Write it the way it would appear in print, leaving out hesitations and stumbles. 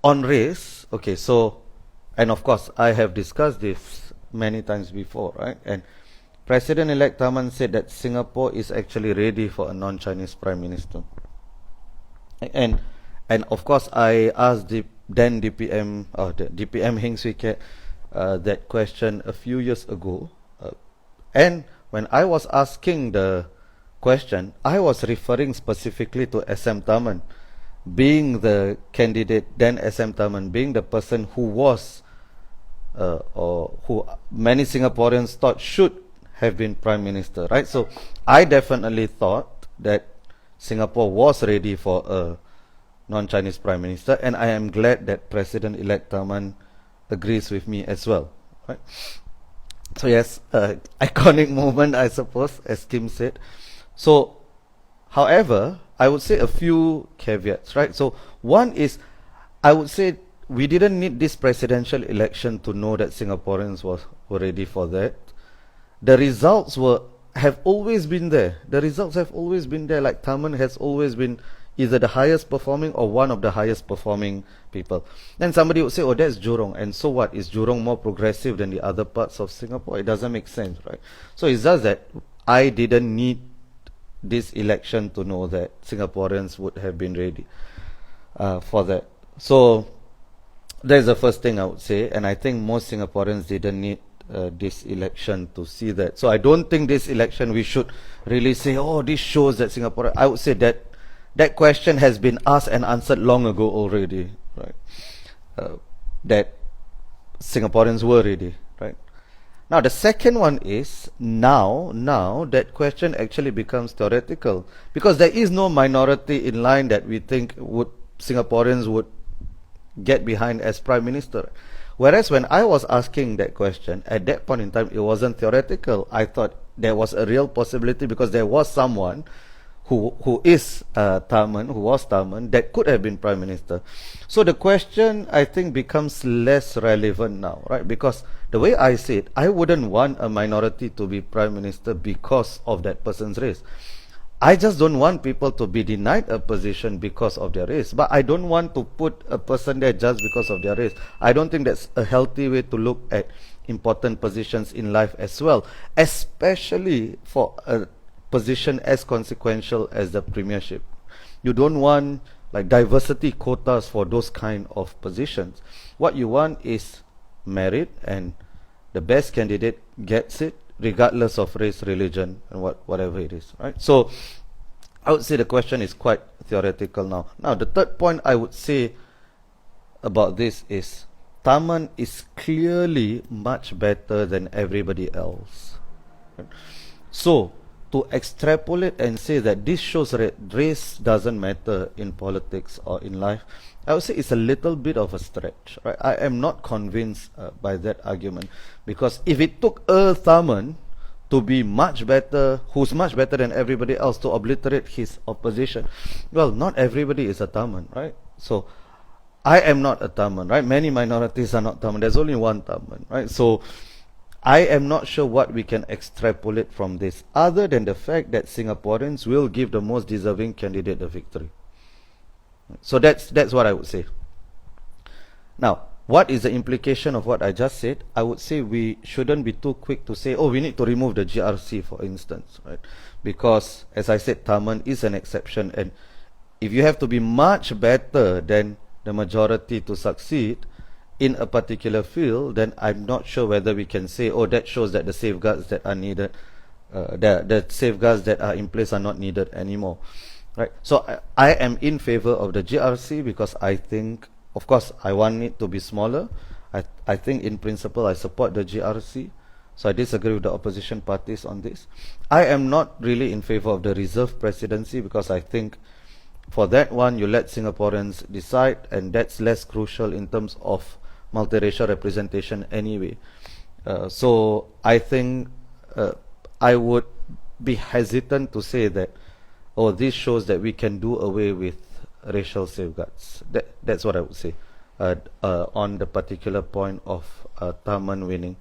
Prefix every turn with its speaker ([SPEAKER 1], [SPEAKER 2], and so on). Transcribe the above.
[SPEAKER 1] On race, okay, so, and of course, I have discussed this many times before, right? And President-elect Tharman said that Singapore is actually ready for a non-Chinese Prime Minister. And and of course, I asked the then DPM, or the DPM Heng Swee Keat, that question a few years ago. And when I was asking the question, I was referring specifically to SM Tharman, being the candidate, then SM Tharman, being the person who was, or who many Singaporeans thought should have been Prime Minister, right? So I definitely thought that Singapore was ready for a non-Chinese Prime Minister, and I am glad that President-elect Tharman agrees with me as well, right? So yes, iconic moment, I suppose, as Kim said. So, however, I would say a few caveats, right? So one is, I would say we didn't need this presidential election to know that Singaporeans were ready for that. The results have always been there. The results have always been there. Like Tharman has always been either the highest performing or one of the highest performing people. Then somebody would say, oh, that's Jurong. And so what? Is Jurong more progressive than the other parts of Singapore? It doesn't make sense, right? So it's just that I didn't need this election to know that Singaporeans would have been ready for that. So that's the first thing I would say. And I think most Singaporeans didn't need this election to see that. So I don't think this election we should really say, oh, this shows that Singapore. I would say that that question has been asked and answered long ago already, right? That Singaporeans were ready, right? Now the second one is now that question actually becomes theoretical, because there is no minority in line that we think Singaporeans would get behind as Prime Minister. Whereas when I was asking that question, at that point in time, it wasn't theoretical. I thought there was a real possibility, because there was someone who is Tharman, who was Tharman, that could have been Prime Minister. So the question, I think, becomes less relevant now, right? Because the way I see it, I wouldn't want a minority to be Prime Minister because of that person's race. I just don't want people to be denied a position because of their race. But I don't want to put a person there just because of their race. I don't think that's a healthy way to look at important positions in life as well, especially for a position as consequential as the premiership. You don't want like diversity quotas for those kind of positions. What you want is merit, and the best candidate gets it, regardless of race, religion, and whatever it is, right? So I would say the question is quite theoretical now. Now the third point I would say about this is Tharman is clearly much better than everybody else, right? So to extrapolate and say that this shows race doesn't matter in politics or in life, I would say it's a little bit of a stretch, right? I am not convinced by that argument, because if it took Tharman to be much better, who's much better than everybody else, to obliterate his opposition, well, not everybody is a Tharman, right? So I am not a Tharman, right? Many minorities are not Tharman. There's only one Tharman, right? So I am not sure what we can extrapolate from this, other than the fact that Singaporeans will give the most deserving candidate the victory. So that's what I would say. Now, what is the implication of what I just said? I would say we shouldn't be too quick to say, oh, we need to remove the GRC, for instance, right? Because, as I said, Tharman is an exception, and if you have to be much better than the majority to succeed in a particular field, then I'm not sure whether we can say, oh, that shows that the safeguards that are needed, the safeguards that are in place are not needed anymore, right? So I am in favor of the GRC, because I think, of course, I want it to be smaller. I think in principle I support the GRC, so I disagree with the opposition parties on this. I am not really in favor of the reserve presidency, because I think for that one you let Singaporeans decide, and that's less crucial in terms of multiracial representation anyway. So I think I would be hesitant to say that, oh, this shows that we can do away with racial safeguards. That's what I would say on the particular point of Tharman winning.